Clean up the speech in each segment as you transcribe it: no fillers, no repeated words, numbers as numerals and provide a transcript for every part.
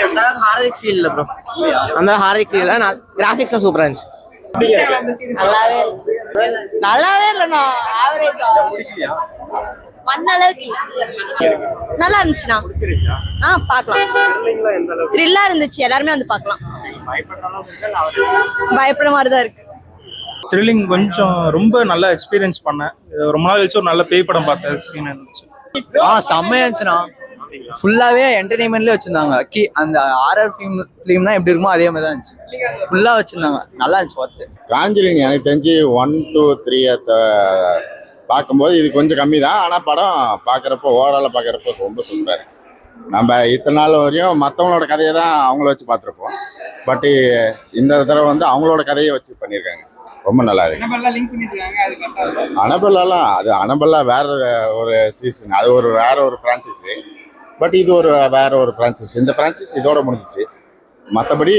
அந்த horror feel இல்ல bro. அந்த ஹாரர் ஃபீல் இல்ல. கிராபிக்ஸ் சூப்பரா இருந்துச்சு. நல்லாவே இல்லண்ணா. ஆவரேஜ். பண்ண அளவுக்கு நல்லா இருந்துச்சுண்ணா. பார்க்கலாம். த்ரில்லா இருந்துச்சு. எல்லாருமே வந்து பார்க்கலாம். பயப்படுற மாதிரி தான் இருக்கு. த்ரில்லிங் கொஞ்சம் ரொம்ப நல்லா எக்ஸ்பீரியன்ஸ் பண்ணேன். ரொம்ப நாள் கழிச்சு ஒரு நல்ல பேய் படம் பார்த்த சீன் இருந்துச்சு. செம்மையா இருந்துச்சுண்ணா. ஃபுல்லாவே என்டர்டைன்மெண்ட்லயே வச்சிருந்தாங்க. அந்த ஹாரர் ஃபிலிம்னா எப்படி இருக்குமோ அதே மாதிரி தான் இருந்துச்சு. ஃபுல்லா வச்சிருந்தாங்க. நல்லா இருந்துச்சு ஒர்த்து. காஞ்சுரிங் எனக்கு தெரிஞ்சு 1, 2, 3 பார்க்கும்போது இது கொஞ்சம் கம்மி தான். ஆனால் படம் பார்க்குறப்போ ஓவராலாக பார்க்குறப்போ ரொம்ப சூப்பராக இருக்கு. நம்ம இத்தனை நாள் வரையும் மற்றவங்களோட கதையை தான் அவங்கள வச்சு பார்த்துருப்போம். பட் இந்த தடவை வந்து அவங்களோட கதையை வச்சு பண்ணியிருக்காங்க. ரொம்ப நல்லா இருக்கு. அனபெல்லாம் அனபெல்லா வேற ஒரு சீசன். அது வேற ஒரு பிரான்சைஸு. பட் இது வேற ஒரு பிரான்சைஸ். இந்த பிரான்சைஸ் இதோட முடிஞ்சிச்சு. மற்றபடி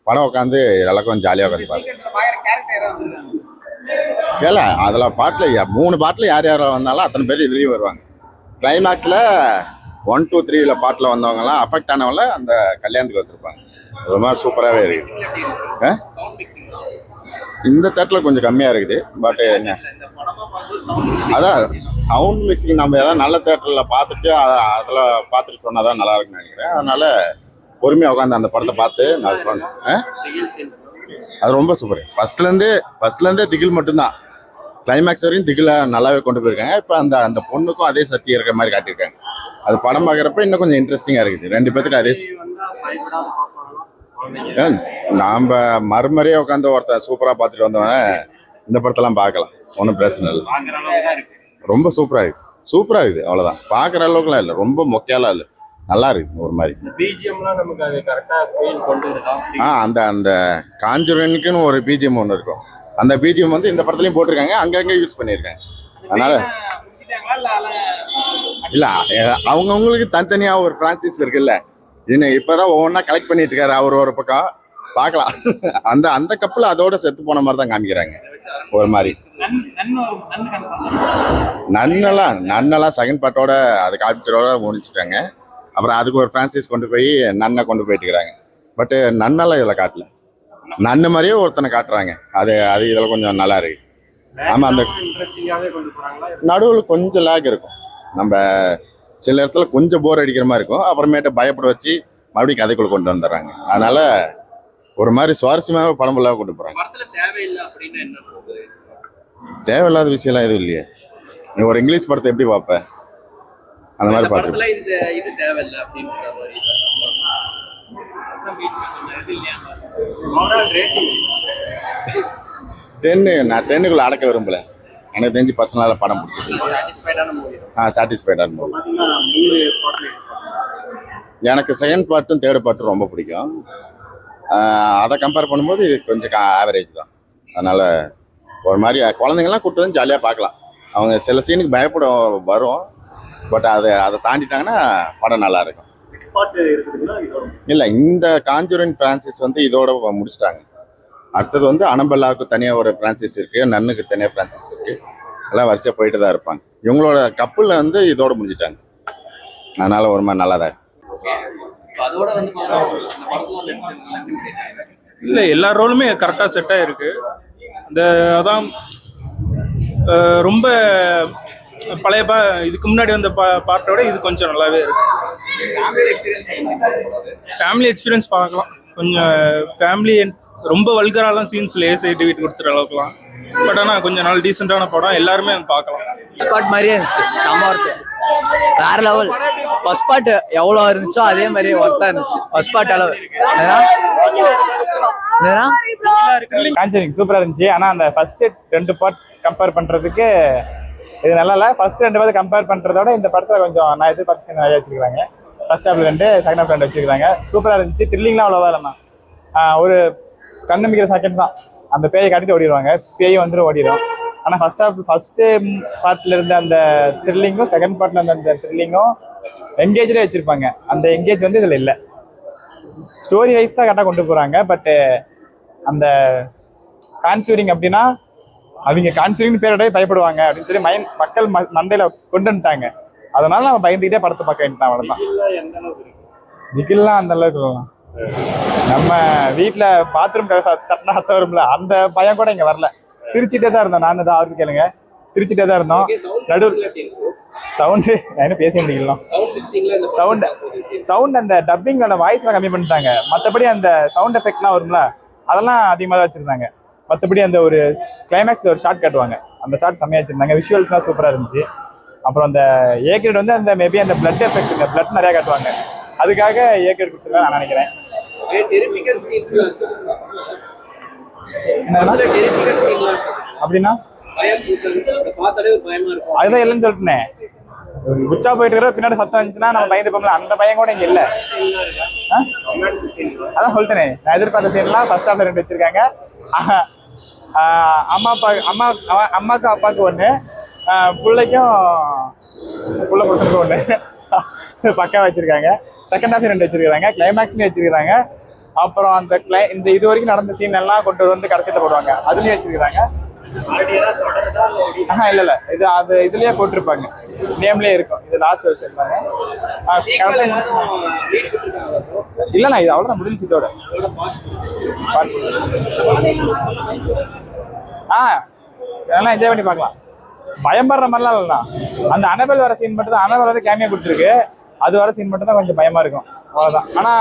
படம் உட்காந்து எல்லாருக்கும் ஜாலியாக உட்காந்து பாருங்க. ஏல அதில் பாட்டில் 3 பாட்டில் யார் வந்தாலும் அத்தனை பேர் இதுலேயும் வருவாங்க. கிளைமேக்ஸில் 1, 2, 3 பாட்டில் வந்தவங்கலாம் அஃபெக்ட் ஆனவங்கள அந்த கல்யாணத்துக்கு வந்துருப்பாங்க. அது மாதிரி சூப்பராகவே இருக்குது. இந்த தேட்டரில் கொஞ்சம் கம்மியாக இருக்குது. பட் என்ன அதான் சவுண்ட் மிக்சிங் நம்ம ஏதாவது நல்ல தேட்டரில் பார்த்துட்டு அதில் பார்த்துட்டு சொன்னால் தான் நல்லா இருக்குன்னு நினைக்கிறேன். அதனால் பொறுமையாக உட்காந்து அந்த படத்தை பார்த்து நான் சொன்னேன். அது ரொம்ப சூப்பர். ஃபர்ஸ்ட்லேருந்தே திகில் மட்டும்தான். கிளைமேக்ஸ் வரையும் திகில நல்லாவே கொண்டு போயிருக்காங்க. இப்போ அந்த பொண்ணுக்கும் அதே சக்தி இருக்கிற மாதிரி காட்டியிருக்காங்க. அது படம் பார்க்குறப்ப இன்னும் கொஞ்சம் இன்ட்ரெஸ்டிங்காக இருக்குது. 2 பேத்துக்கு அதே நாம் மறுமறையாக உட்காந்து ஒருத்தன் சூப்பராக பார்த்துட்டு வந்தவன் இந்த படத்தெல்லாம் பார்க்கலாம். ஒன்றும் பிரச்சனை இல்லை. ரொம்ப சூப்பராக இருக்குது. அவ்வளோதான். பார்க்குற அளவுக்குலாம் இல்லை. ரொம்ப மொக்கையாலாம் இல்லை. நல்லா இருக்கு ஒரு மாதிரி. அந்த காஞ்சூரிங்க்குன்னு ஒரு பிஜிஎம் ஒன்று இருக்கும். அந்த பிஜிஎம் வந்து இந்த படத்துலையும் போட்டிருக்காங்க. அங்கங்கே யூஸ் பண்ணியிருக்காங்க. அதனால இல்லை அவங்கவுங்களுக்கு தனித்தனியாக ஒரு பிரான்சைஸ் இருக்குல்ல. இன்னும் இப்போதான் ஒவ்வொன்றா கலெக்ட் பண்ணிட்டு இருக்காரு அவர் ஒரு பக்கம். பார்க்கலாம். அந்த கப்பில் அதோட செத்து போன மாதிரி தான் காமிக்கிறாங்க ஒரு மாதிரி. நன்னெல்லாம் செகண்ட் பார்ட்டோட அது காமிச்சரோட முடிச்சுட்டாங்க. அப்புறம் அதுக்கு ஒரு பிரான்சைஸ் கொண்டு போய் நன்னை கொண்டு போயிட்டு இருக்கிறாங்க. பட்டு நன்னெல்லாம் இதில் காட்டல. நன்னு மாதிரியே ஒருத்தனை காட்டுறாங்க. அது இதில் கொஞ்சம் நல்லா இருக்கு. ஆமாம். அந்த நடுவில் கொஞ்சம் லேக் இருக்கும். நம்ம சில இடத்துல கொஞ்சம் போர் அடிக்கிற மாதிரி இருக்கும். அப்புறமேட்டு பயப்பட வச்சு மறுபடியும் கதைக்குள்ள கொண்டு வந்துடுறாங்க. அதனால ஒரு மாதிரி சுவாரஸ்யமாக படம் ஃபுல்லாக கொண்டு போகிறாங்க. தேவையில்லாத விஷயம்லாம் எதுவும் இல்லையே. நீ ஒரு இங்கிலீஷ் படத்தை எப்படி பார்ப்ப? அந்த மாதிரி பார்த்துருக்கேன். 10 நான் 10க்குள்ள அடக்க விரும்பல. எனக்கு தெரிஞ்சு பர்சனலாக படம் பிடிச்சிருக்கு. சாட்டிஸ்ஃபைடான மூவி. எனக்கு செகண்ட் பார்ட்டும் தேர்ட் பார்ட்டும் ரொம்ப பிடிக்கும். அதை கம்பேர் பண்ணும்போது இது கொஞ்சம் ஆவரேஜ் தான். அதனால் ஒரு மாதிரி குழந்தைங்கள்லாம் கூப்பிட்டு வந்து ஜாலியாக பார்க்கலாம். அவங்க சில சீனுக்கு பயப்பட வரும். பட் அதை தாண்டிட்டாங்கன்னா படம் நல்லா இருக்கும். இல்லை, இந்த காஞ்சூரிங் பிரான்சைஸ் வந்து இதோட முடிச்சிட்டாங்க. அடுத்தது வந்து அனபெல்லாவுக்கு தனியாக ஒரு பிரான்சைஸ் இருக்குது. நன்னுக்கு தனியாக பிரான்சைஸ் இருக்குது. எல்லாம் வரிசையாக போயிட்டு தான் இருப்பாங்க. இவங்களோட கப்பலில் வந்து இதோட முடிஞ்சிட்டாங்க. அதனால் ஒரு மாதிரி நல்லா தான் இருக்கு. இல்லை, எல்லா ரோலுமே கரெக்டாக செட் ஆகிருக்கு. அதான் ரொம்ப பழைய இதுக்கு முன்னாடி வந்த பார்ட்டோட இது கொஞ்சம் நல்லாவே இருக்கு. ஃபேமிலி எக்ஸ்பீரியன்ஸ் பார்க்கலாம். கொஞ்சம் ஃபேமிலி ரொம்ப வல்கராலாம் சீன்ஸ்ல சர்டிஃபிகேட் கொடுத்துற அளவுக்குலாம். பட் ஆனால் கொஞ்சம் நாள் டீசெண்டான படம். எல்லாருமே பார்க்கலாம். ஸ்பாட் மாதிரியே இருந்துச்சு. செம்ம இருக்கு. வேற லெவல். ஃபர்ஸ்ட் பார்ட் எவ்வளோ இருந்துச்சோ அதே மாதிரி ஒர்த்தா இருந்துச்சு. ஃபர்ஸ்ட் பார்ட் அளவு காஞ்சரிங் சூப்பராக இருந்துச்சு. ஆனால் அந்த ஃபர்ஸ்ட் 2 பார்ட் கம்பேர் பண்ணுறதுக்கு இது நல்லா இல்லை. ஃபர்ஸ்ட் 2 பார்த்து கம்பேர் பண்ணுறதோட இந்த படத்தில் கொஞ்சம் நான் எதிர்பார்த்து சீன் நிறைய வச்சிருக்காங்க. ஃபர்ஸ்ட் ஹாஃப்ல 2, செகண்ட் ஹாஃப் 2 வச்சிருக்காங்க. சூப்பராக இருந்துச்சு. த்ரில்லிங்லாம் அவ்வளோவா இல்லைண்ணா. ஒரு கண்ணுமிக்கிற செகண்ட் தான். அந்த பேயை காட்டிட்டு ஓடிடுவாங்க. பேய் வந்துட்டு ஓடிடும். ஆனால் ஃபர்ஸ்ட் பார்ட்ல இருந்த அந்த த்ரில்லிங்கும் செகண்ட் பார்ட்ல இருந்த அந்த த்ரில்லிங்கும் எங்கேஜ்லேயே வச்சுருப்பாங்க. அந்த எங்கேஜ் வந்து இதில் இல்லை. ஸ்டோரி வைஸ் தான் கரெக்டாக கொண்டு போகிறாங்க. பட்டு அந்த கான்சூரிங் அப்படின்னா அவங்க கான்சூரிங் பேரோடய பயப்படுவாங்க அப்படின்னு சொல்லி மக்கள் மண்டையில் கொண்டு வந்துட்டாங்க. அதனால நம்ம பயந்துக்கிட்டே படத்தை பார்க்க வேண்டியதான். அவ்வளோதான். நிக்கில்லாம் அந்த அளவுக்கு இல்லைண்ணா. நம்ம வீட்டில் பாத்ரூம் தட்டினா அர்த்தம் வரும்ல, அந்த பயம் கூட இங்கே வரல. சிரிச்சுட்டே தான் இருந்தோம். நான் தான் அவருக்கு கேளுங்க, சிரிச்சுட்டே தான் இருந்தோம். நடுவில் சவுண்டு என்ன பேச முடியலாம். சவுண்ட் அந்த டப்பிங்கோட வாய்ஸ்லாம் கம்மி பண்ணிட்டாங்க. மற்றபடி அந்த சவுண்ட் எஃபெக்ட்லாம் வரும்ல, அதெல்லாம் அதிகமாக தான் வச்சுருந்தாங்க. மற்றபடி அந்த ஒரு கிளைமேக்ஸில் ஒரு ஷாட் காட்டுவாங்க, அந்த ஷாட் செம்மையாக வச்சுருந்தாங்க. விஷுவல்ஸ்லாம் சூப்பராக இருந்துச்சு. அப்புறம் அந்த ஏ-கிரேட் வந்து அந்த மேபி அந்த பிளட் எஃபெக்ட், பிளட் நிறையா காட்டுவாங்க, அதுக்காக ஏ-கிரேட் கொடுத்துருக்காங்க நான் நினைக்கிறேன். அப்படின்னா அதுதான் இல்லைன்னு சொல்லிட்டேன். உச்சா போயிட்டு இருக்கிற பின்னாடி சத்தம் இருந்துச்சுன்னா நம்ம பயந்து போகல, அந்த பயம் கூட இங்க இல்ல. அதான் சொல்லிட்டேனே, நான் எதிர்பார்த்த சீன்லாம் ஃபர்ஸ்ட் ஹாஃப்ல 2 வச்சிருக்காங்க. அம்மாக்கும் அப்பாவுக்கு ஒண்ணு, பிள்ளைக்கும் புள்ள புருஷனுக்கும் ஒண்ணு பக்கா வச்சிருக்காங்க. செகண்ட் ஹாஃப் 2 வச்சிருக்காங்க, கிளைமேக்ஸ்லயும் வச்சிருக்காங்க. அப்புறம் அந்த இந்த இது வரைக்கும் நடந்த சீன் எல்லாம் கொண்டு வந்து கடைசியில போடுவாங்க, அதுலயும் வச்சிருக்காங்க. இல்ல இது அது இதுலயே போட்டிருப்பாங்க, நேம்லயே இருக்கும். இது லாஸ்ட் வருஷம் இருப்பாங்க. இல்லண்ணா, இது அவ்வளவுதான் முடிஞ்சு இதோட. இதெல்லாம் என்ஜாய் பண்ணி பார்க்கலாம். பயப்படுற மாதிரிலாம் இல்லைண்ணா. அந்த அனபெல் வர சீன் மட்டும் தான், அனபெல் வந்து கேமியா கொடுத்துருக்கு, அது வர சீன் மட்டும் தான் கொஞ்சம் பயமா இருக்கும், அவ்வளவுதான். ஆனா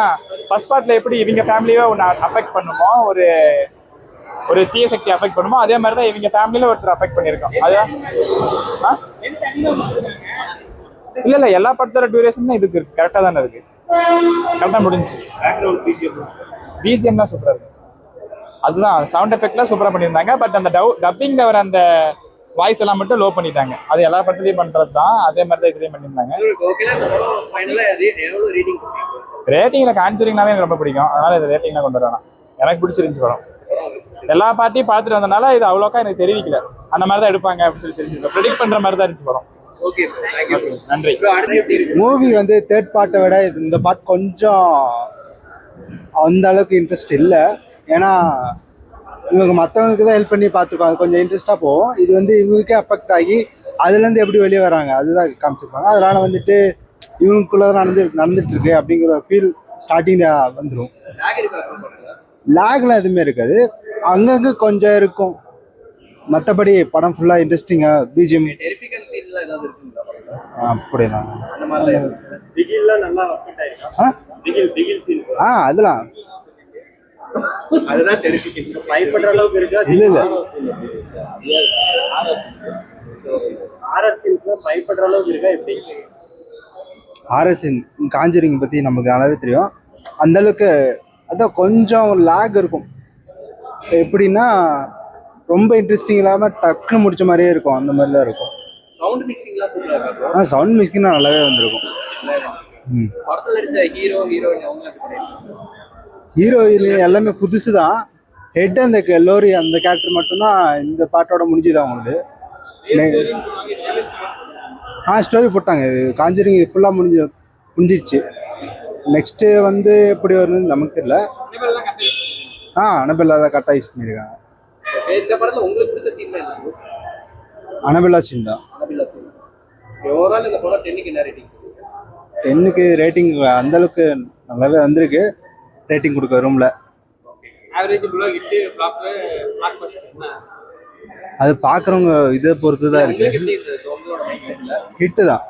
ஃபர்ஸ்ட் பார்ட்ல எப்படி இவங்க ஃபேமிலியே ஒன்று அஃபெக்ட் பண்ணுமோ, ஒரு தீய சக்தி அஃபெக்ட் பண்ணுமோ, அதே மாதிரி தான் இவங்க ஃபேமிலியில ஒருத்தர் அஃபெக்ட் பண்ணியிருக்கோம். அதுதான் இல்ல எல்லா படத்தோட டியூரேஷன் தான் இதுக்கு இருக்கு, கரெக்டாக தானே இருக்கு, கரெக்டாக முடிஞ்சுச்சு. பிஜிஎம்லாம் சூப்பராக இருக்கு, அதுதான் சவுண்ட் எஃபெக்ட்லாம் சூப்பராக பண்ணியிருந்தாங்க. பட் அந்த டப்பிங்ல வர அந்த வாய்ஸ் எல்லாம் மட்டும் லோ பண்ணிட்டாங்க. அது எல்லா படத்துலையும் பண்றது தான், அதே மாதிரி தான் இதுலேயும் பண்ணியிருந்தாங்க. ரேட்டிங்ல கான்ஜூரிங்னாவே எனக்கு ரொம்ப பிடிக்கும், அதனால இது ரேட்டிங்லாம் கொண்டு வரணும். எனக்கு பிடிச்சிருந்துச்சு படம். எல்லா பார்ட்டியும் பார்த்துட்டு வந்தனால இது அவ்வளோக்கா எனக்கு தெரிவிக்கல, அந்த மாதிரி தான் எடுப்பாங்க அப்படின்னு சொல்லி தெரிஞ்சுக்கல. ப்ரெடிக்ட் பண்ற மாதிரி தான் இருந்துச்சு படம். நன்றி. மூவி வந்து தேர்ட் பார்ட்டை விட இந்த பார்ட் கொஞ்சம் அந்த அளவுக்கு இன்ட்ரெஸ்ட் இல்லை. ஏன்னா இவங்க மற்றவங்களுக்கு தான் ஹெல்ப் பண்ணி பார்த்துருக்கோம், அது கொஞ்சம் இன்ட்ரெஸ்டாக போகும். இது வந்து இவங்களுக்கே அஃபெக்ட் ஆகி அதுலேருந்து எப்படி வெளியே வராங்க அதுதான் காமிச்சிருப்பாங்க. அதனால வந்துட்டு இவங்களுக்குள்ள நடந்துட்டு இருக்கு அப்படிங்கிற ஒரு ஃபீல் ஸ்டார்டிங்ல வந்துடும். லேக்லாம் எதுவுமே இருக்காது, அங்கங்கே கொஞ்சம் இருக்கும். மற்றபடி படம் ஃபுல்லாக இன்ட்ரெஸ்டிங்காக பிஜிஎம் அப்படிதான். அதெல்லாம் இல்ல ஆர்எஸ்என் காஞ்சரிங் பத்தி நமக்கு நல்லாவே தெரியும். அந்த அளவுக்கு அதான் கொஞ்சம் லேக் இருக்கும். எப்படின்னா ரொம்ப இன்ட்ரெஸ்டிங் இல்லாம டக்குன்னு முடிச்ச மாதிரியே இருக்கும், அந்த மாதிரி தான் இருக்கும். சவுண்ட் மிக்சிங் நல்லாவே வந்திருக்கும். ஹீரோ ஹீரோயின் எல்லாமே புதுசு தான். ஹெட் அந்த லோரி அந்த கேரக்டர் மட்டும்தான் இந்த பாட்டோட முடிஞ்சுதான் அவங்களுக்கு. ஸ்டோரி போட்டாங்க. இது காஞ்சரிங் இது ஃபுல்லாக முடிஞ்சிருச்சு. நெக்ஸ்ட்டு வந்து எப்படி வரும்னு நமக்கு தெரியல. அனபெல்லா தான் கரெக்டாக யூஸ் பண்ணியிருக்காங்க. அனபெல்லா சீன் தான். 10க்கு ரேட்டிங் அந்தளவுக்கு நல்லாவே வந்திருக்கு. ரேட்டிங் கொடுக்க ரூம்ல அது பார்க்குறவங்க இதை பொறுத்து தான் இருக்கு. ஹிட்டு தான்.